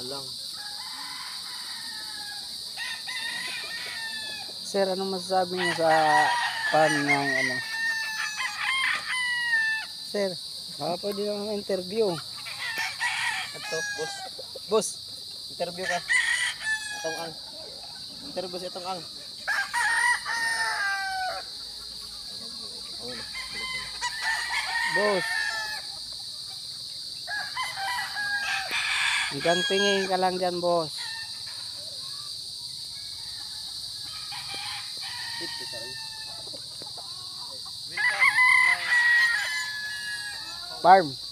lang. Sir, ano masasabi niyo sa farm ng ano? Sir, baka pwede lang interview. Ito, boss. Boss, interview ka. Itong ang. Interview sa itong ang. Boss, hanggang tingin ka lang dyan, boss. Welcome to my Farm.